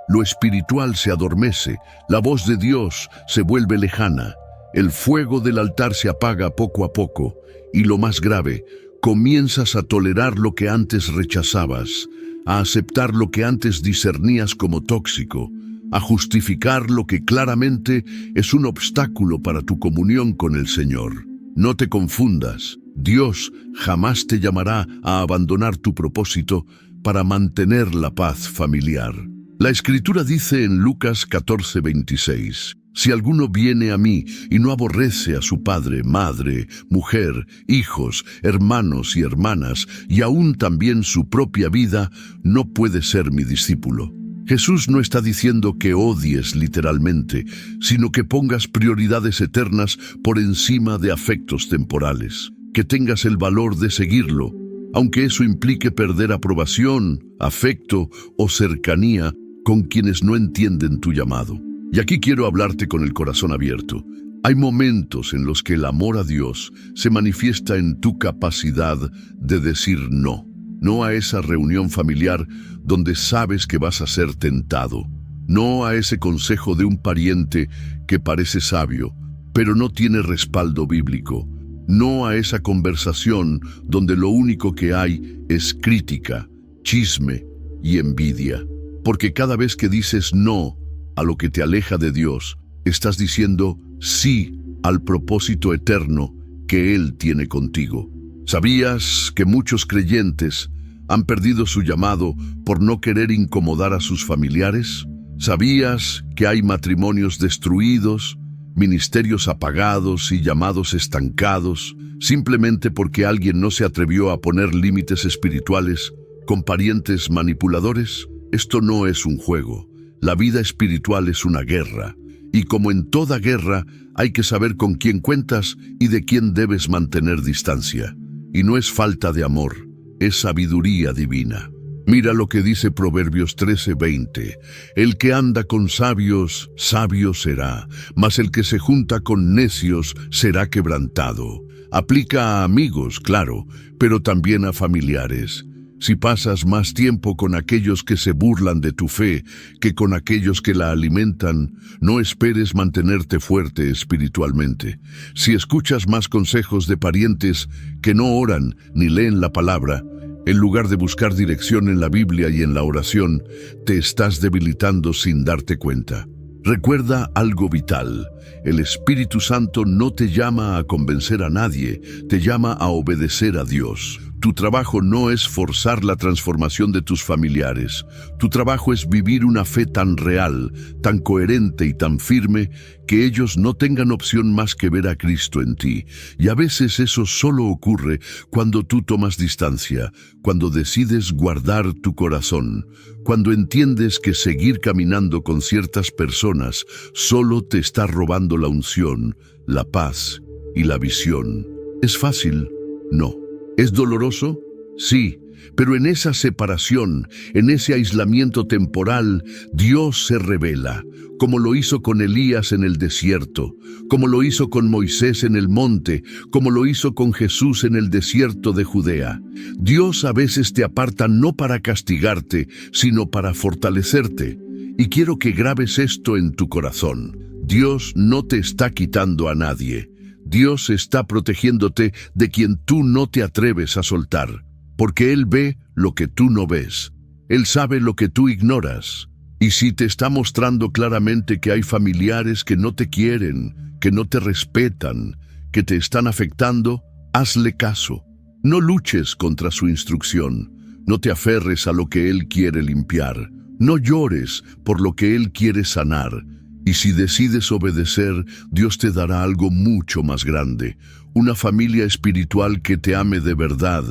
Lo espiritual se adormece, la voz de Dios se vuelve lejana, el fuego del altar se apaga poco a poco, y lo más grave, comienzas a tolerar lo que antes rechazabas, a aceptar lo que antes discernías como tóxico, a justificar lo que claramente es un obstáculo para tu comunión con el Señor. No te confundas, Dios jamás te llamará a abandonar tu propósito para mantener la paz familiar. La Escritura dice en Lucas 14:26, si alguno viene a mí y no aborrece a su padre, madre, mujer, hijos, hermanos y hermanas, y aún también su propia vida, no puede ser mi discípulo. Jesús no está diciendo que odies literalmente, sino que pongas prioridades eternas por encima de afectos temporales, que tengas el valor de seguirlo, aunque eso implique perder aprobación, afecto o cercanía con quienes no entienden tu llamado. Y aquí quiero hablarte con el corazón abierto. Hay momentos en los que el amor a Dios se manifiesta en tu capacidad de decir no. No a esa reunión familiar donde sabes que vas a ser tentado. No a ese consejo de un pariente que parece sabio, pero no tiene respaldo bíblico. No a esa conversación donde lo único que hay es crítica, chisme y envidia. Porque cada vez que dices no a lo que te aleja de Dios, estás diciendo sí al propósito eterno que Él tiene contigo. ¿Sabías que muchos creyentes han perdido su llamado por no querer incomodar a sus familiares? ¿Sabías que hay matrimonios destruidos, ministerios apagados y llamados estancados, simplemente porque alguien no se atrevió a poner límites espirituales con parientes manipuladores? Esto no es un juego. La vida espiritual es una guerra, y como en toda guerra, hay que saber con quién cuentas y de quién debes mantener distancia. Y no es falta de amor, es sabiduría divina. Mira lo que dice Proverbios 13:20. El que anda con sabios, sabio será, mas el que se junta con necios será quebrantado. Aplica a amigos, claro, pero también a familiares. Si pasas más tiempo con aquellos que se burlan de tu fe que con aquellos que la alimentan, no esperes mantenerte fuerte espiritualmente. Si escuchas más consejos de parientes que no oran ni leen la palabra, en lugar de buscar dirección en la Biblia y en la oración, te estás debilitando sin darte cuenta. Recuerda algo vital: el Espíritu Santo no te llama a convencer a nadie, te llama a obedecer a Dios. Tu trabajo no es forzar la transformación de tus familiares. Tu trabajo es vivir una fe tan real, tan coherente y tan firme que ellos no tengan opción más que ver a Cristo en ti. Y a veces eso solo ocurre cuando tú tomas distancia, cuando decides guardar tu corazón, cuando entiendes que seguir caminando con ciertas personas solo te está robando la unción, la paz y la visión. ¿Es fácil? No. ¿Es doloroso? Sí, pero en esa separación, en ese aislamiento temporal, Dios se revela, como lo hizo con Elías en el desierto, como lo hizo con Moisés en el monte, como lo hizo con Jesús en el desierto de Judea. Dios a veces te aparta no para castigarte, sino para fortalecerte. Y quiero que grabes esto en tu corazón. Dios no te está quitando a nadie. Dios está protegiéndote de quien tú no te atreves a soltar, porque Él ve lo que tú no ves. Él sabe lo que tú ignoras. Y si te está mostrando claramente que hay familiares que no te quieren, que no te respetan, que te están afectando, hazle caso. No luches contra su instrucción. No te aferres a lo que Él quiere limpiar. No llores por lo que Él quiere sanar. Y si decides obedecer, Dios te dará algo mucho más grande, una familia espiritual que te ame de verdad,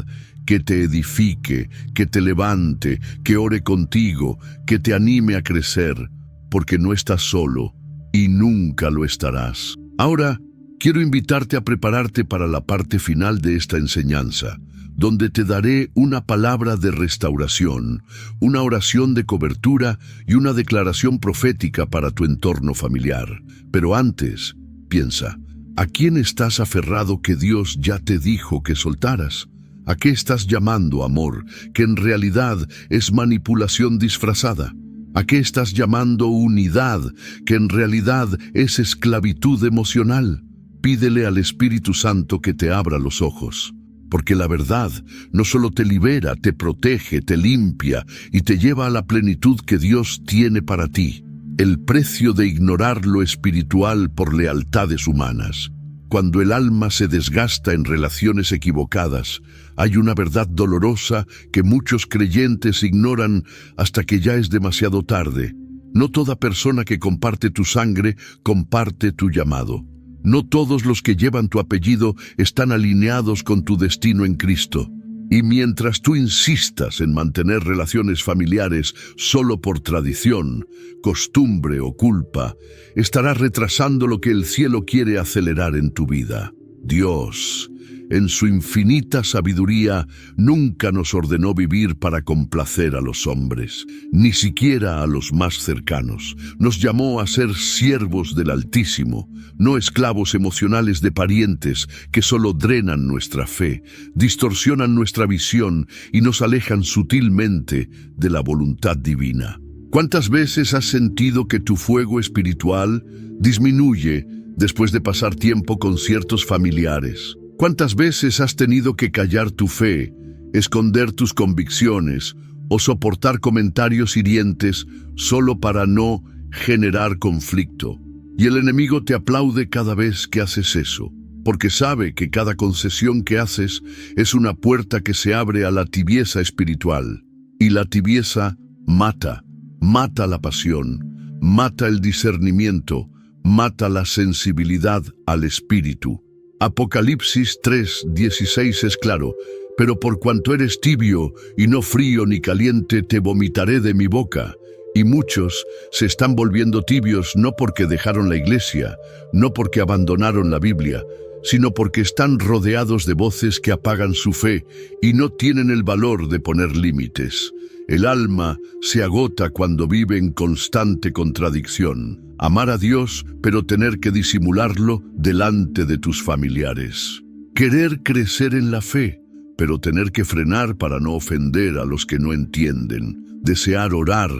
que te edifique, que te levante, que ore contigo, que te anime a crecer, porque no estás solo y nunca lo estarás. Ahora, quiero invitarte a prepararte para la parte final de esta enseñanza, donde te daré una palabra de restauración, una oración de cobertura y una declaración profética para tu entorno familiar. Pero antes, piensa, ¿a quién estás aferrado que Dios ya te dijo que soltaras? ¿A qué estás llamando amor, que en realidad es manipulación disfrazada? ¿A qué estás llamando unidad, que en realidad es esclavitud emocional? Pídele al Espíritu Santo que te abra los ojos. Porque la verdad no solo te libera, te protege, te limpia y te lleva a la plenitud que Dios tiene para ti. El precio de ignorar lo espiritual por lealtades humanas. Cuando el alma se desgasta en relaciones equivocadas, hay una verdad dolorosa que muchos creyentes ignoran hasta que ya es demasiado tarde. No toda persona que comparte tu sangre comparte tu llamado. No todos los que llevan tu apellido están alineados con tu destino en Cristo. Y mientras tú insistas en mantener relaciones familiares solo por tradición, costumbre o culpa, estarás retrasando lo que el cielo quiere acelerar en tu vida. Dios, en su infinita sabiduría, nunca nos ordenó vivir para complacer a los hombres, ni siquiera a los más cercanos. Nos llamó a ser siervos del Altísimo, no esclavos emocionales de parientes que solo drenan nuestra fe, distorsionan nuestra visión y nos alejan sutilmente de la voluntad divina. ¿Cuántas veces has sentido que tu fuego espiritual disminuye después de pasar tiempo con ciertos familiares? ¿Cuántas veces has tenido que callar tu fe, esconder tus convicciones o soportar comentarios hirientes solo para no generar conflicto? Y el enemigo te aplaude cada vez que haces eso, porque sabe que cada concesión que haces es una puerta que se abre a la tibieza espiritual. Y la tibieza mata la pasión, mata el discernimiento, mata la sensibilidad al espíritu. Apocalipsis 3:16 es claro, pero por cuanto eres tibio y no frío ni caliente, te vomitaré de mi boca. Y muchos se están volviendo tibios no porque dejaron la iglesia, no porque abandonaron la Biblia, sino porque están rodeados de voces que apagan su fe y no tienen el valor de poner límites. El alma se agota cuando vive en constante contradicción. Amar a Dios, pero tener que disimularlo delante de tus familiares. Querer crecer en la fe, pero tener que frenar para no ofender a los que no entienden. Desear orar,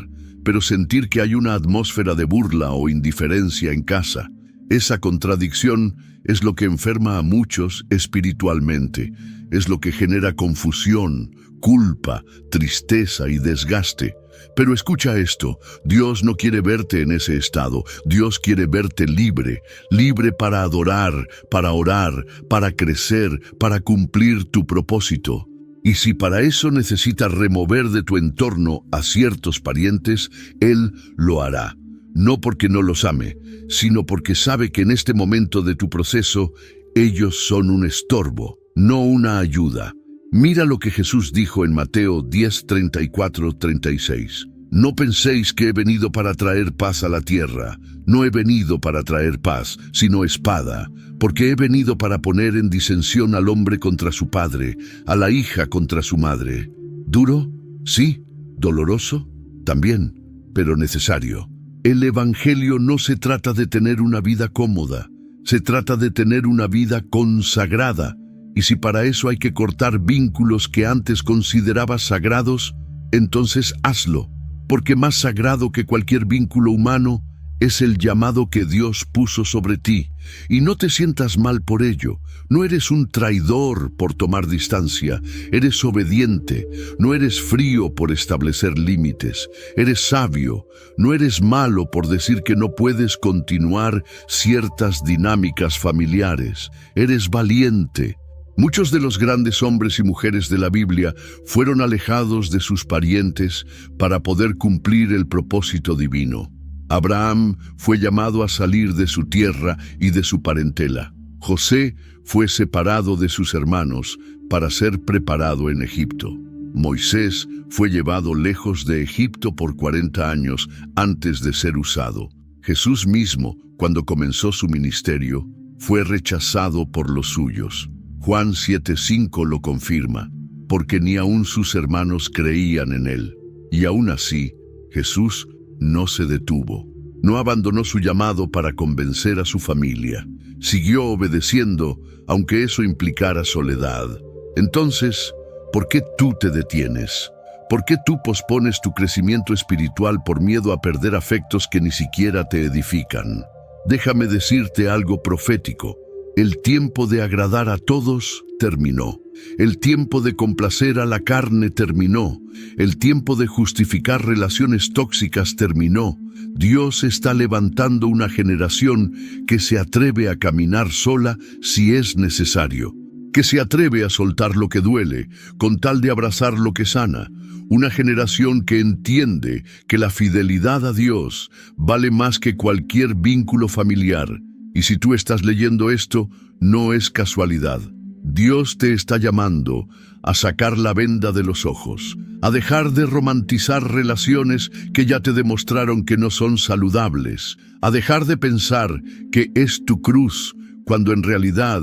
pero sentir que hay una atmósfera de burla o indiferencia en casa. Esa contradicción es lo que enferma a muchos espiritualmente. Es lo que genera confusión, culpa, tristeza y desgaste. Pero escucha esto, Dios no quiere verte en ese estado. Dios quiere verte libre, libre para adorar, para orar, para crecer, para cumplir tu propósito. Y si para eso necesitas remover de tu entorno a ciertos parientes, Él lo hará. No porque no los ame, sino porque sabe que en este momento de tu proceso, ellos son un estorbo, no una ayuda. Mira lo que Jesús dijo en Mateo 10:34-36. No penséis que he venido para traer paz a la tierra. No he venido para traer paz, sino espada, porque he venido para poner en disensión al hombre contra su padre, a la hija contra su madre. ¿Duro? Sí. ¿Doloroso? También, pero necesario. El Evangelio no se trata de tener una vida cómoda, se trata de tener una vida consagrada. Y si para eso hay que cortar vínculos que antes considerabas sagrados, entonces hazlo, porque más sagrado que cualquier vínculo humano es el llamado que Dios puso sobre ti. Y no te sientas mal por ello. No eres un traidor por tomar distancia. Eres obediente. No eres frío por establecer límites. Eres sabio. No eres malo por decir que no puedes continuar ciertas dinámicas familiares. Eres valiente. Muchos de los grandes hombres y mujeres de la Biblia fueron alejados de sus parientes para poder cumplir el propósito divino. Abraham fue llamado a salir de su tierra y de su parentela. José fue separado de sus hermanos para ser preparado en Egipto. Moisés fue llevado lejos de Egipto por 40 años antes de ser usado. Jesús mismo, cuando comenzó su ministerio, fue rechazado por los suyos. Juan 7:5 lo confirma, porque ni aun sus hermanos creían en él. Y aún así, Jesús no se detuvo. No abandonó su llamado para convencer a su familia. Siguió obedeciendo, aunque eso implicara soledad. Entonces, ¿por qué tú te detienes? ¿Por qué tú pospones tu crecimiento espiritual por miedo a perder afectos que ni siquiera te edifican? Déjame decirte algo profético. El tiempo de agradar a todos terminó. El tiempo de complacer a la carne terminó. El tiempo de justificar relaciones tóxicas terminó. Dios está levantando una generación que se atreve a caminar sola si es necesario, que se atreve a soltar lo que duele con tal de abrazar lo que sana. Una generación que entiende que la fidelidad a Dios vale más que cualquier vínculo familiar. Y si tú estás leyendo esto, no es casualidad. Dios te está llamando a sacar la venda de los ojos, a dejar de romantizar relaciones que ya te demostraron que no son saludables, a dejar de pensar que es tu cruz, cuando en realidad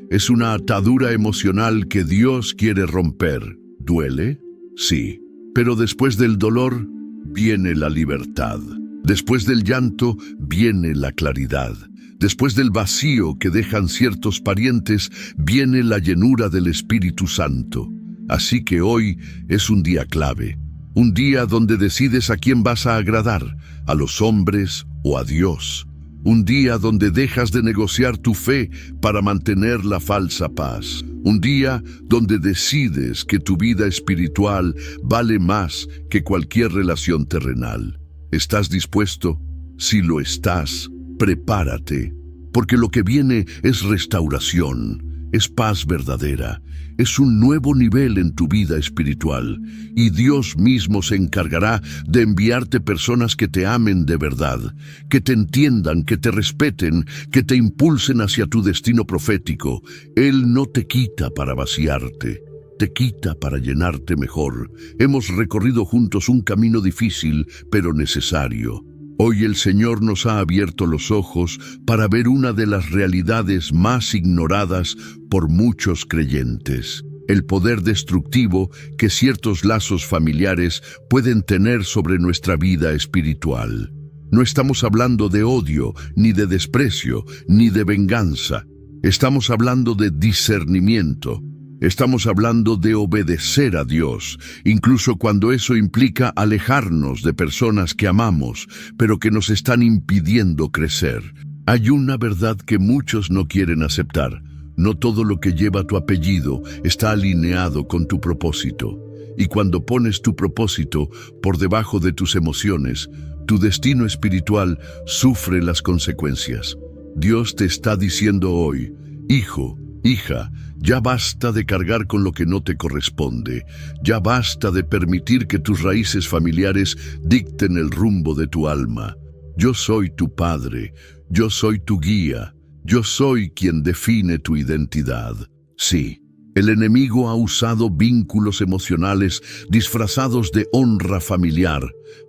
es una atadura emocional que Dios quiere romper. ¿Duele? Sí. Pero después del dolor viene la libertad. Después del llanto viene la claridad. Después del vacío que dejan ciertos parientes, viene la llenura del Espíritu Santo. Así que hoy es un día clave, un día donde decides a quién vas a agradar, a los hombres o a Dios. Un día donde dejas de negociar tu fe para mantener la falsa paz. Un día donde decides que tu vida espiritual vale más que cualquier relación terrenal. ¿Estás dispuesto? Si lo estás, prepárate, porque lo que viene es restauración, es paz verdadera, es un nuevo nivel en tu vida espiritual, y Dios mismo se encargará de enviarte personas que te amen de verdad, que te entiendan, que te respeten, que te impulsen hacia tu destino profético. Él no te quita para vaciarte, te quita para llenarte mejor. Hemos recorrido juntos un camino difícil, pero necesario. Hoy el Señor nos ha abierto los ojos para ver una de las realidades más ignoradas por muchos creyentes: el poder destructivo que ciertos lazos familiares pueden tener sobre nuestra vida espiritual. No estamos hablando de odio, ni de desprecio, ni de venganza. Estamos hablando de discernimiento. Estamos hablando de obedecer a Dios, incluso cuando eso implica alejarnos de personas que amamos, pero que nos están impidiendo crecer. Hay una verdad que muchos no quieren aceptar. No todo lo que lleva tu apellido está alineado con tu propósito. Y cuando pones tu propósito por debajo de tus emociones, tu destino espiritual sufre las consecuencias. Dios te está diciendo hoy: hijo, Hija, ya basta de cargar con lo que no te corresponde. Ya basta de permitir que tus raíces familiares dicten el rumbo de tu alma. Yo soy tu padre, yo soy tu guía, yo soy quien define tu identidad. Sí. El enemigo ha usado vínculos emocionales disfrazados de honra familiar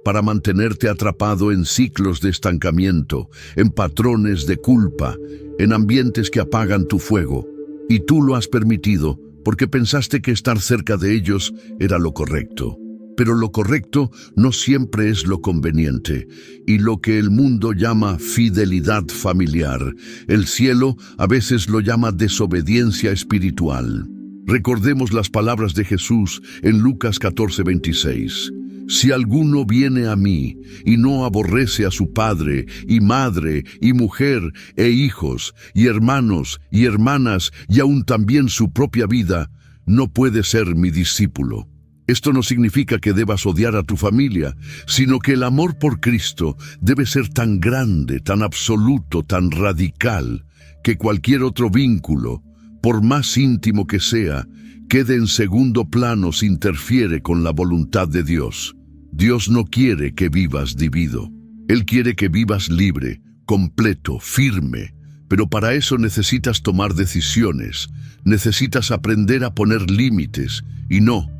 para mantenerte atrapado en ciclos de estancamiento, en patrones de culpa, en ambientes que apagan tu fuego. Y tú lo has permitido porque pensaste que estar cerca de ellos era lo correcto. Pero lo correcto no siempre es lo conveniente, y lo que el mundo llama fidelidad familiar, el cielo a veces lo llama desobediencia espiritual. Recordemos las palabras de Jesús en Lucas 14:26. Si alguno viene a mí y no aborrece a su padre y madre y mujer e hijos y hermanos y hermanas y aún también su propia vida, no puede ser mi discípulo. Esto no significa que debas odiar a tu familia, sino que el amor por Cristo debe ser tan grande, tan absoluto, tan radical, que cualquier otro vínculo, por más íntimo que sea, quede en segundo plano si interfiere con la voluntad de Dios. Dios no quiere que vivas dividido. Él quiere que vivas libre, completo, firme. Pero para eso necesitas tomar decisiones, necesitas aprender a poner límites, y no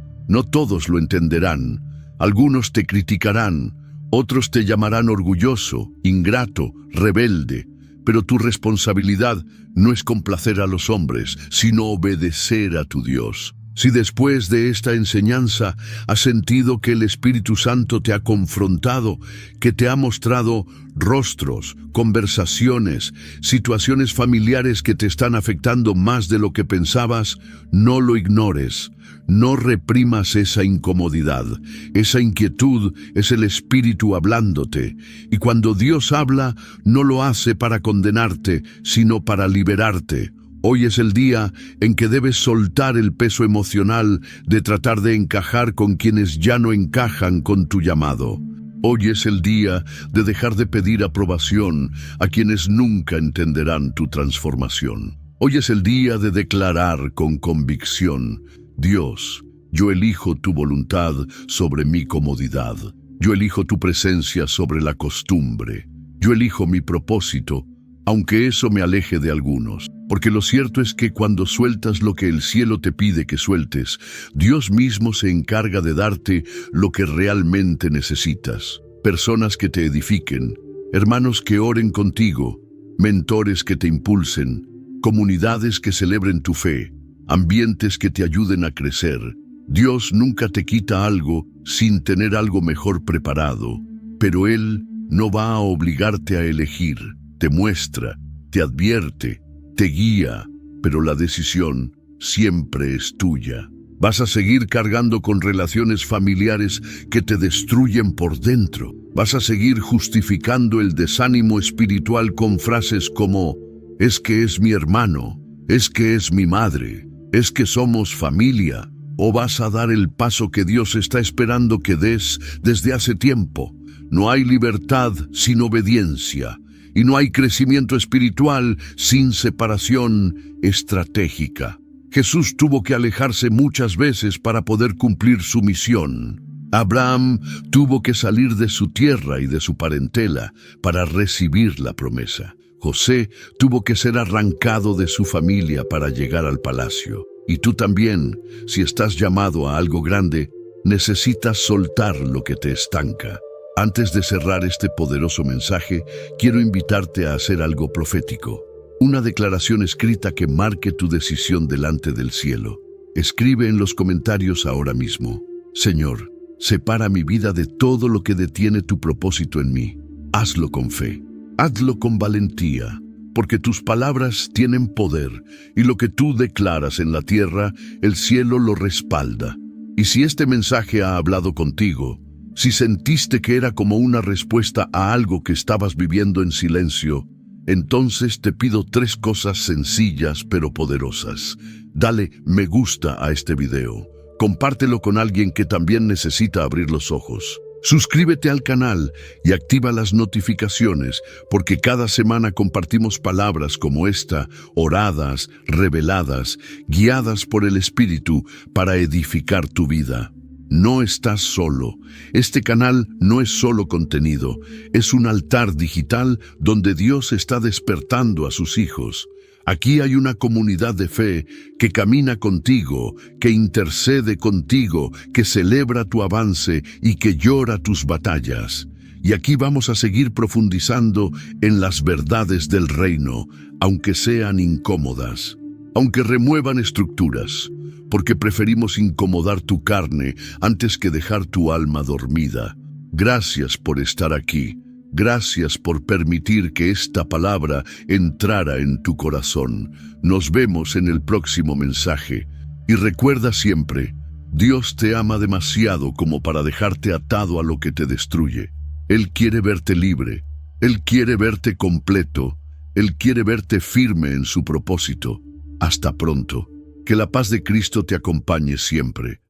todos lo entenderán. Algunos te criticarán, otros te llamarán orgulloso, ingrato, rebelde. Pero tu responsabilidad no es complacer a los hombres, sino obedecer a tu Dios. Si después de esta enseñanza has sentido que el Espíritu Santo te ha confrontado, que te ha mostrado rostros, conversaciones, situaciones familiares que te están afectando más de lo que pensabas, no lo ignores. No reprimas esa incomodidad. Esa inquietud es el Espíritu hablándote. Y cuando Dios habla, no lo hace para condenarte, sino para liberarte. Hoy es el día en que debes soltar el peso emocional de tratar de encajar con quienes ya no encajan con tu llamado. Hoy es el día de dejar de pedir aprobación a quienes nunca entenderán tu transformación. Hoy es el día de declarar con convicción: Dios, yo elijo tu voluntad sobre mi comodidad. Yo elijo tu presencia sobre la costumbre. Yo elijo mi propósito, aunque eso me aleje de algunos. Porque lo cierto es que cuando sueltas lo que el cielo te pide que sueltes, Dios mismo se encarga de darte lo que realmente necesitas. Personas que te edifiquen, hermanos que oren contigo, mentores que te impulsen, comunidades que celebren tu fe, ambientes que te ayuden a crecer. Dios nunca te quita algo sin tener algo mejor preparado, pero Él no va a obligarte a elegir. Te muestra, te advierte, te guía, pero la decisión siempre es tuya. Vas a seguir cargando con relaciones familiares que te destruyen por dentro. Vas a seguir justificando el desánimo espiritual con frases como: es que es mi hermano, es que es mi madre, es que somos familia. O vas a dar el paso que Dios está esperando que des desde hace tiempo. No hay libertad sin obediencia. Y no hay crecimiento espiritual sin separación estratégica. Jesús tuvo que alejarse muchas veces para poder cumplir su misión. Abraham tuvo que salir de su tierra y de su parentela para recibir la promesa. José tuvo que ser arrancado de su familia para llegar al palacio. Y tú también, si estás llamado a algo grande, necesitas soltar lo que te estanca. Antes de cerrar este poderoso mensaje, quiero invitarte a hacer algo profético. Una declaración escrita que marque tu decisión delante del cielo. Escribe en los comentarios ahora mismo: Señor, separa mi vida de todo lo que detiene tu propósito en mí. Hazlo con fe, hazlo con valentía, porque tus palabras tienen poder, y lo que tú declaras en la tierra, el cielo lo respalda. Y si este mensaje ha hablado contigo, si sentiste que era como una respuesta a algo que estabas viviendo en silencio, entonces te pido 3 cosas sencillas pero poderosas. Dale me gusta a este video. Compártelo con alguien que también necesita abrir los ojos. Suscríbete al canal y activa las notificaciones, porque cada semana compartimos palabras como esta, oradas, reveladas, guiadas por el Espíritu para edificar tu vida. No estás solo. Este canal no es solo contenido, es un altar digital donde Dios está despertando a sus hijos. Aquí hay una comunidad de fe que camina contigo, que intercede contigo, que celebra tu avance y que llora tus batallas. Y aquí vamos a seguir profundizando en las verdades del reino, aunque sean incómodas, aunque remuevan estructuras, porque preferimos incomodar tu carne antes que dejar tu alma dormida. Gracias por estar aquí. Gracias por permitir que esta palabra entrara en tu corazón. Nos vemos en el próximo mensaje. Y recuerda siempre, Dios te ama demasiado como para dejarte atado a lo que te destruye. Él quiere verte libre. Él quiere verte completo. Él quiere verte firme en su propósito. Hasta pronto. Que la paz de Cristo te acompañe siempre.